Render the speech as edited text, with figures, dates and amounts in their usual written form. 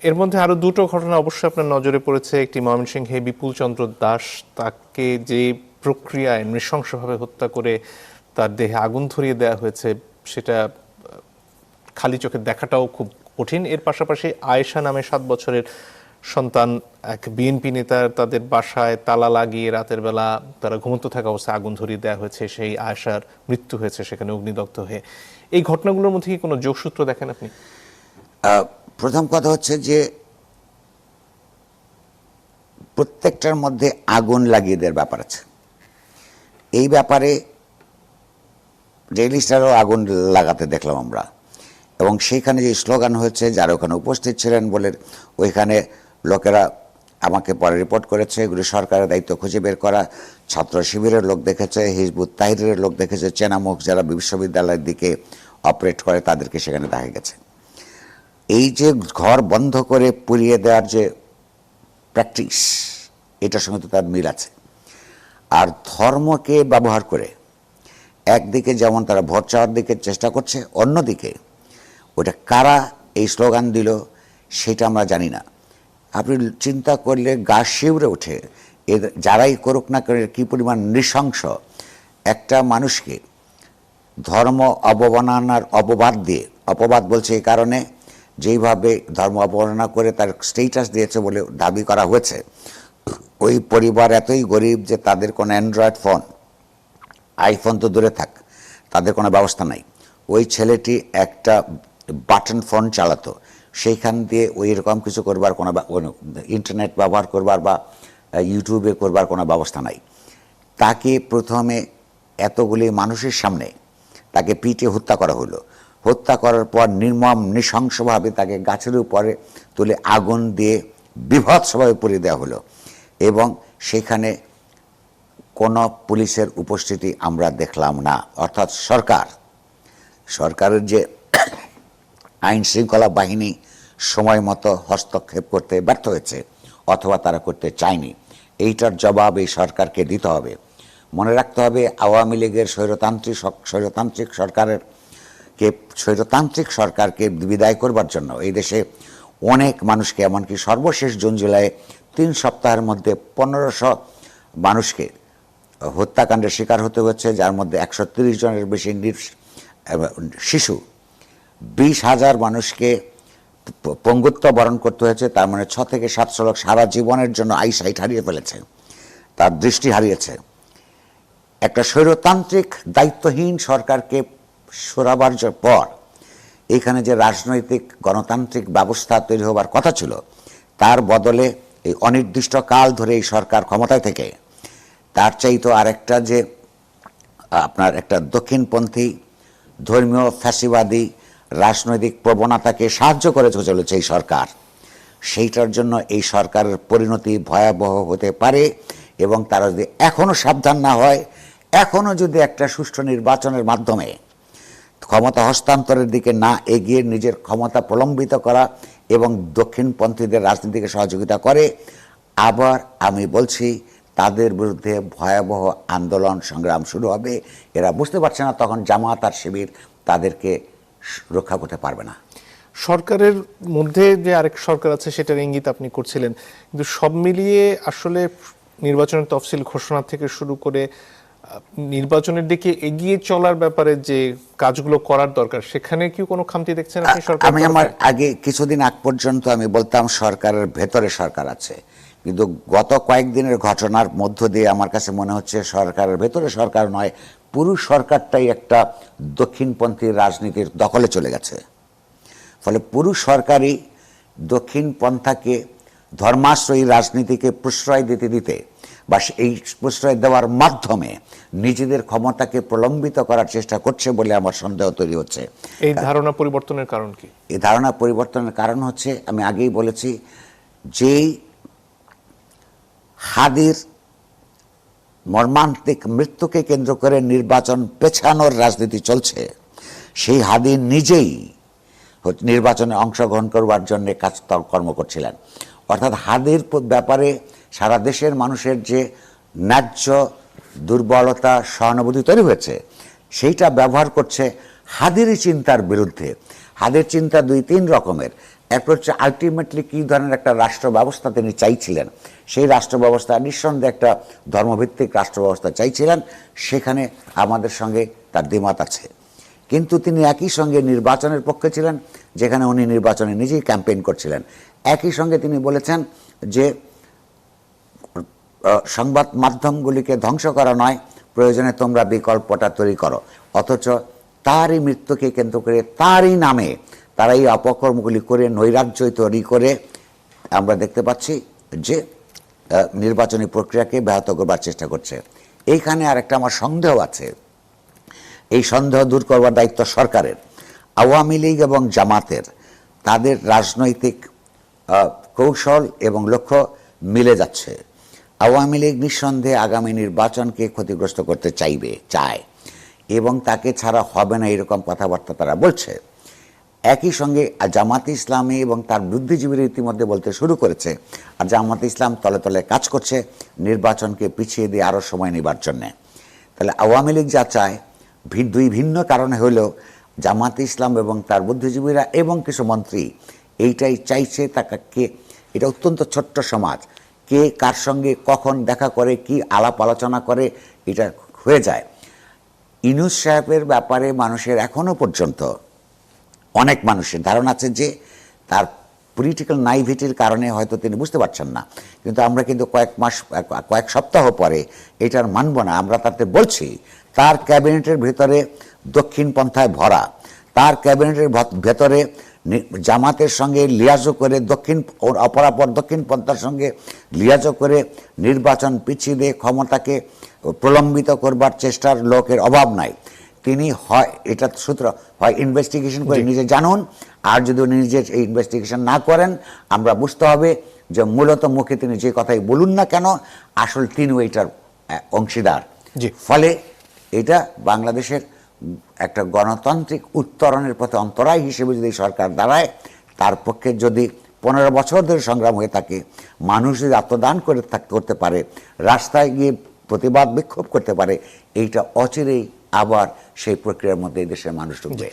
এর মধ্যে আরো দুটো ঘটনা অবশ্যই আপনার নজরে পড়েছে। একটি ময়মনসিংহে বিপুল চন্দ্র দাস, তাকে যে প্রক্রিয়ায় নৃশংসভাবে হত্যা করে তার দেহে আগুন ধরিয়ে দেওয়া হয়েছে, সেটা খালি চোখে দেখাটাও খুব কঠিন। এর পাশাপাশি আয়েশা নামে 7 বছরের সন্তান, এক বিএনপি নেতার তাদের বাসায় তালা লাগিয়ে রাতের বেলা তারা ঘুমন্ত থাকা অবস্থায় আগুন ধরিয়ে দেওয়া হয়েছে, সেই আয়েশার মৃত্যু হয়েছে সেখানে অগ্নিদগ্ধ হয়ে। এই ঘটনাগুলোর মধ্যে কি কোনো যোগসূত্র দেখেন আপনি? প্রথম কথা হচ্ছে যে প্রত্যেকটার মধ্যে আগুন লাগিয়ে দেওয়ার ব্যাপার আছে। এই ব্যাপারে ডেইলি স্টারও আগুন লাগাতে দেখলাম আমরা, এবং সেইখানে যে স্লোগান হয়েছে, যারা ওখানে উপস্থিত ছিলেন বলে ওইখানে লোকেরা আমাকে পরে রিপোর্ট করেছে, এগুলি সরকারের দায়িত্ব খুঁজে বের করা। ছাত্র শিবিরের লোক দেখেছে, হিজবুত তাহরিরের লোক দেখেছে, চেনামুখ যারা বিশ্ববিদ্যালয়ের দিকে অপারেট করে তাদেরকে সেখানে দেখা গেছে। এই যে ঘর বন্ধ করে পুড়িয়ে দেওয়ার যে প্র্যাকটিস, এটার সঙ্গে তো তার মিল আছে। আর ধর্মকে ব্যবহার করে একদিকে যেমন তারা ভোট চাওয়ার দিকে চেষ্টা করছে, অন্যদিকে ওটা কারা এই স্লোগান দিল সেটা আমরা জানি না। আপনি চিন্তা করলে গা শিউরে ওঠে, যারাই করুক না করে কী পরিমাণ নৃশংস একটা মানুষকে ধর্ম অবমাননার অপবাদ বলছে এই কারণে, যেইভাবে ধর্ম অবমাননা করে তার স্টেটাস দিয়েছে বলে দাবি করা হয়েছে। ওই পরিবার এতই গরিব যে তাদের কোনো অ্যান্ড্রয়েড ফোন, আইফোন তো দূরে থাক, তাদের কোনো ব্যবস্থা নাই। ওই ছেলেটি একটা বাটন ফোন চালাতো, সেইখান দিয়ে ওই রকম কিছু করবার কোনো ইন্টারনেট ব্যবহার করবার বা ইউটিউবে করবার কোনো ব্যবস্থা নাই। তাকে প্রথমে এতগুলি মানুষের সামনে তাকে পিটে হত্যা করা হলো। হত্যা করার পর নির্মম নৃশংসভাবে তাকে গাছের উপরে তুলে আগুন দিয়ে বীভৎসভাবে পুড়িয়ে দেওয়া হলো, এবং সেখানে কোনো পুলিশের উপস্থিতি আমরা দেখলাম না। অর্থাৎ সরকারের যে আইন শৃঙ্খলা বাহিনী সময় মতো হস্তক্ষেপ করতে ব্যর্থ হয়েছে, অথবা তারা করতে চায়নি, এইটার জবাব এই সরকারকে দিতে হবে। মনে রাখতে হবে, আওয়ামী লীগের স্বৈরতান্ত্রিক সরকারকে বিদায় করবার জন্য এই দেশে অনেক মানুষকে, এমনকি সর্বশেষ জুন জুলাইয়ে 3 সপ্তাহের মধ্যে 1500 মানুষকে হত্যাকাণ্ডের শিকার হতে হচ্ছে, যার মধ্যে 130 জনের বেশি শিশু, 20,000 মানুষকে পঙ্গুত্ব বরণ করতে হয়েছে। তার মানে 6 থেকে 700 লোক সারা জীবনের জন্য আইসাইট হারিয়ে ফেলেছে, তার দৃষ্টি হারিয়েছে। একটা স্বৈরতান্ত্রিক দায়িত্বহীন সরকারকে সরাবার পর এখানে যে রাজনৈতিক গণতান্ত্রিক ব্যবস্থা তৈরি হবার কথা ছিল, তার বদলে এই অনির্দিষ্টকাল ধরে এই সরকার ক্ষমতায় থেকে তার চাইতো আরেকটা যে আপনার একটা দক্ষিণপন্থী ধর্মীয় ফ্যাসিবাদী রাজনৈতিক প্রবণতাকে সাহায্য করে চলেছে এই সরকার। সেইটার জন্য এই সরকারের পরিণতি ভয়াবহ হতে পারে, এবং তারা যদি এখনও সাবধান না হয়, এখনও যদি একটা সুষ্ঠু নির্বাচনের মাধ্যমে ক্ষমতা হস্তান্তরের দিকে না এগিয়ে নিজের ক্ষমতা প্রলম্বিত করা এবং দক্ষিণপন্থীদের রাজনীতিকে সহযোগিতা করে, আবার আমি বলছি তাদের বিরুদ্ধে ভয়াবহ আন্দোলন সংগ্রাম শুরু হবে। এরা বুঝতে পারছে না তখন জামাত আর শিবির তাদেরকে রক্ষা করতে পারবে না। সরকারের মধ্যে যে আরেক সরকার আছে সেটার ইঙ্গিত আপনি করছিলেন, কিন্তু সব মিলিয়ে আসলে নির্বাচনের তফসিল ঘোষণা থেকে শুরু করে নির্বাচনের দিকে এগিয়ে চলার ব্যাপারে যে কাজগুলো করার দরকার, সেখানে কি কোনো খামতি দেখছেন আপনি সরকার? আমি আমার কিছুদিন আগ পর্যন্ত আমি বলতাম সরকারের ভেতরে সরকার আছে, কিন্তু গত কয়েকদিনের ঘটনার মধ্য দিয়ে আমার কাছে মনে হচ্ছে সরকারের ভেতরে সরকার নয়, পুরো সরকারটাই একটা দক্ষিণপন্থী রাজনীতির দখলে চলে গেছে। ফলে পুরো সরকারই দক্ষিণপন্থাকে, ধর্মাশ্রয়ী রাজনীতিকে প্রশ্রয় দিতে বা এই প্রশ্রয় দেওয়ার মাধ্যমে নিজেদের ক্ষমতাকে প্রলম্বিত করার চেষ্টা করছে বলে আমার সন্দেহ তৈরি হচ্ছে। এই ধারণা পরিবর্তনের কারণ কি? এই ধারণা পরিবর্তনের কারণ হচ্ছে, আমি আগেই বলেছি, যেই হাদির মর্মান্তিক মৃত্যুকে কেন্দ্র করে নির্বাচন পেছানোর রাজনীতি চলছে, সেই হাদি নিজেই নির্বাচনে অংশগ্রহণ করবার জন্য কর্ম করছিলেন। অর্থাৎ হাদির ব্যাপারে সারা দেশের মানুষের যে ন্যায্য দুর্বলতা, সহানুভূতি তৈরি হয়েছে, সেইটা ব্যবহার করছে হাদির চিন্তার বিরুদ্ধে। হাদির চিন্তা 2-3 রকমের। এরপর হচ্ছে আলটিমেটলি কী ধরনের একটা রাষ্ট্র ব্যবস্থা তিনি চাইছিলেন, সেই রাষ্ট্র ব্যবস্থা নিঃসন্দেহে একটা ধর্মভিত্তিক রাষ্ট্র ব্যবস্থা চাইছিলেন, সেখানে আমাদের সঙ্গে তার দ্বিমত আছে। কিন্তু তিনি একই সঙ্গে নির্বাচনের পক্ষে ছিলেন, যেখানে উনি নির্বাচনে নিজেই ক্যাম্পেইন করছিলেন। একই সঙ্গে তিনি বলেছেন যে সংবাদ মাধ্যমগুলিকে ধ্বংস করা নয়, প্রয়োজনে তোমরা বিকল্পটা তৈরি করো। অথচ তারই মৃত্যুকে কেন্দ্র করে তারই নামে তারা এই অপকর্মগুলি করে নৈরাজ্য তৈরি করে আমরা দেখতে পাচ্ছি যে নির্বাচনী প্রক্রিয়াকে ব্যাহত করবার চেষ্টা করছে। এইখানে আরেকটা আমার সন্দেহ আছে, এই সন্দেহ দূর করবার দায়িত্ব সরকারের। আওয়ামী লীগ এবং জামাতের তাদের রাজনৈতিক কৌশল এবং লক্ষ্য মিলে যাচ্ছে। আওয়ামী লীগ নিঃসন্দেহে আগামী নির্বাচনকে ক্ষতিগ্রস্ত করতে চায় এবং তাকে ছাড়া হবে না এরকম কথাবার্তা তারা বলছে। একই সঙ্গে জামাতে ইসলামী এবং তার বুদ্ধিজীবীরা ইতিমধ্যে বলতে শুরু করেছে, আর জামাতে ইসলাম তলে তলে কাজ করছে নির্বাচনকে পিছিয়ে দিয়ে আরও সময় নেবার জন্যে। তাহলে আওয়ামী লীগ যা চায় দুই ভিন্ন কারণে হলেও জামাতে ইসলাম এবং তার বুদ্ধিজীবীরা এবং কিছু মন্ত্রী এইটাই চাইছে, তাকে এটা অত্যন্ত ছোট্ট সমাজ, কে কার সঙ্গে কখন দেখা করে, কি আলাপ আলোচনা করে, এটা হয়ে যায়। ইউনূস সাহেবের ব্যাপারে মানুষের এখনো পর্যন্ত অনেক মানুষের ধারণা আছে যে তার পলিটিক্যাল নাইভিটির কারণে হয়তো তিনি বুঝতে পারছেন না, কিন্তু আমরা কিন্তু কয়েক সপ্তাহ পরে এটার মানব না। আমরা তাতে বলছি তার ক্যাবিনেটের ভেতরে দক্ষিণপন্থায় ভরা, তার ক্যাবিনেটের ভেতরে জামাতের সঙ্গে লিয়াজো করে অপরাপর দক্ষিণপন্থার সঙ্গে লিয়াজো করে নির্বাচন পিছিয়ে দিয়ে ক্ষমতাকে প্রলম্বিত করবার চেষ্টার লোকের অভাব নাই। তিনি হয় এটা সূত্র হয় ইনভেস্টিগেশন করে নিজে জানুন, আর যদি উনি নিজে এই ইনভেস্টিগেশন না করেন আমরা বুঝতে হবে যে মূলত মুখে তিনি যে কথাই বলুন না কেন আসল তিনিও এটার অংশীদার। ফলে এটা বাংলাদেশের একটা গণতান্ত্রিক উত্তরণের পথে অন্তরায় হিসেবে যদি সরকার দাঁড়ায়, তার পক্ষে যদি 15 বছর ধরে সংগ্রাম হয়ে থাকে, মানুষ যদি আত্মদান করতে পারে, রাস্তায় গিয়ে প্রতিবাদ বিক্ষোভ করতে পারে, এইটা অচিরেই আবার সেই প্রক্রিয়ার মধ্যে দেশের মানুষ ঢুকবে।